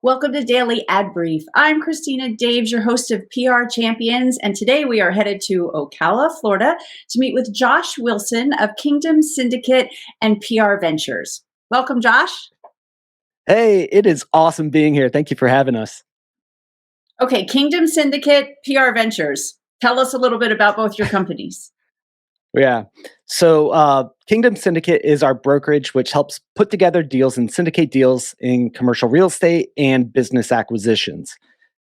Welcome to Daily Ad Brief. I'm Christina Daves, your host of PR Champions, and today we are headed to Ocala, Florida, to meet with Josh Wilson of Kingdom Syndicate and PR Ventures. Welcome, Josh. Hey, it is awesome being here. Thank you for having us. Okay, Kingdom Syndicate, PR Ventures. Tell us a little bit about both your companies. Yeah. So Kingdom Syndicate is our brokerage, which helps put together deals and syndicate deals in commercial real estate and business acquisitions.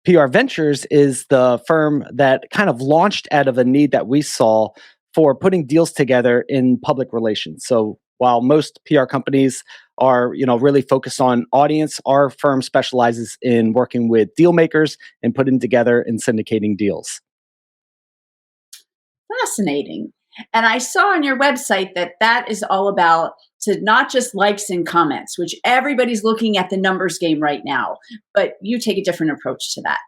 PR Ventures is the firm that kind of launched out of a need that we saw for putting deals together in public relations. So while most PR companies are, really focused on audience, our firm specializes in working with deal makers and putting together and syndicating deals. Fascinating. And I saw on your website that is all about to not just likes and comments, which everybody's looking at the numbers game right now, but you take a different approach to that.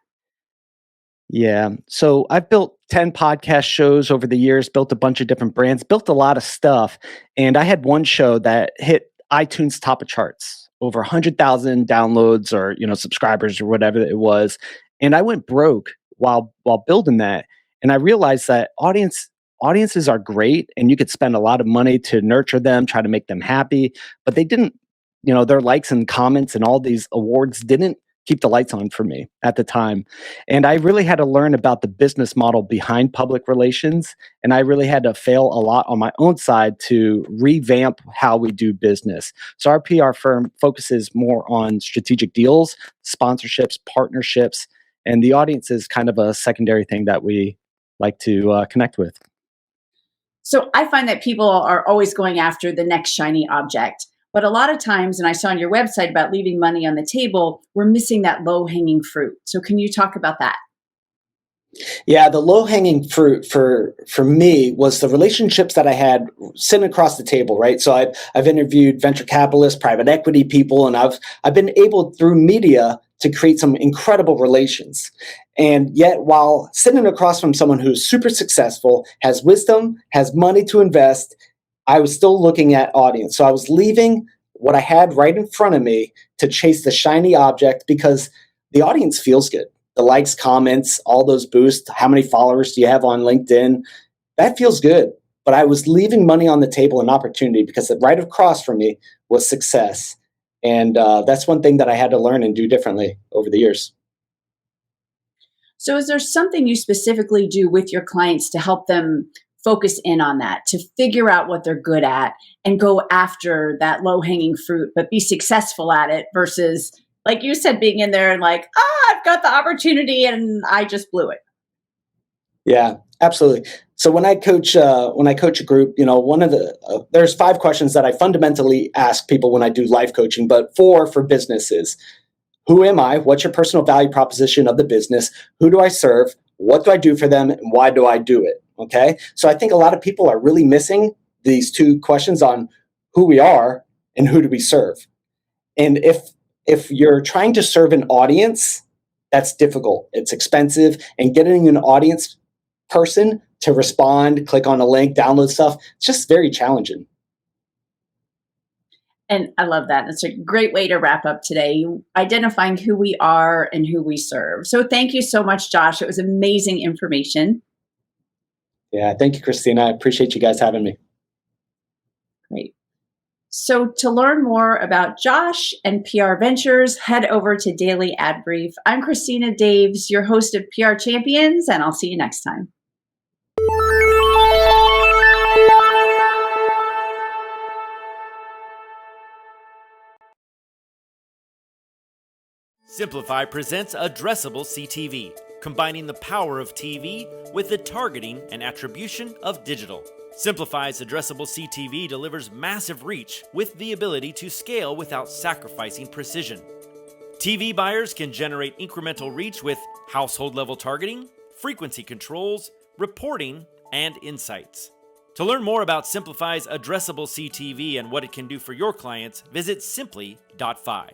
Yeah. So I've built 10 podcast shows over the years, built a bunch of different brands, built a lot of stuff. And I had one show that hit iTunes top of charts, over 100,000 downloads or, subscribers or whatever it was. And I went broke while building that. And I realized that audiences are great and you could spend a lot of money to nurture them, try to make them happy, but they didn't, their likes and comments and all these awards didn't keep the lights on for me at the time. And I really had to learn about the business model behind public relations. And I really had to fail a lot on my own side to revamp how we do business. So our PR firm focuses more on strategic deals, sponsorships, partnerships, and the audience is kind of a secondary thing that we like to connect with. So I find that people are always going after the next shiny object. But a lot of times, and I saw on your website about leaving money on the table, we're missing that low hanging fruit. So can you talk about that? Yeah, the low hanging fruit for me was the relationships that I had sitting across the table, right? So I've interviewed venture capitalists, private equity people, and I've been able through media to create some incredible relations. And yet, while sitting across from someone who's super successful, has wisdom, has money to invest, I was still looking at audience. So I was leaving what I had right in front of me to chase the shiny object because the audience feels good. The likes, comments, all those boosts, how many followers do you have on LinkedIn? That feels good. But I was leaving money on the table and opportunity because right across from me was success. And that's one thing that I had to learn and do differently over the years. So is there something you specifically do with your clients to help them focus in on that, to figure out what they're good at and go after that low hanging fruit, but be successful at it versus, like you said, being in there and like, I've got the opportunity and I just blew it. Yeah, absolutely. So when I coach a group, one of the there's 5 questions that I fundamentally ask people when I do life coaching, but 4 for businesses. Who am I? What's your personal value proposition of the business? Who do I serve? What do I do for them? And why do I do it? Okay. So I think a lot of people are really missing these 2 questions on who we are and who do we serve. And if you're trying to serve an audience, that's difficult. It's expensive, and getting an audience person to respond, click on a link, download stuff, it's just very challenging. And I love that. It's a great way to wrap up today, identifying who we are and who we serve. So thank you so much, Josh. It was amazing information. Yeah, thank you, Christina. I appreciate you guys having me. Great. So to learn more about Josh and PR Ventures, head over to Daily Ad Brief. I'm Christina Daves, your host of PR Champions, and I'll see you next time. Simplify presents Addressable CTV, combining the power of TV with the targeting and attribution of digital. Simplify's Addressable CTV delivers massive reach with the ability to scale without sacrificing precision. TV buyers can generate incremental reach with household-level targeting, frequency controls, reporting, and insights. To learn more about Simplify's Addressable CTV and what it can do for your clients, visit simply.fi.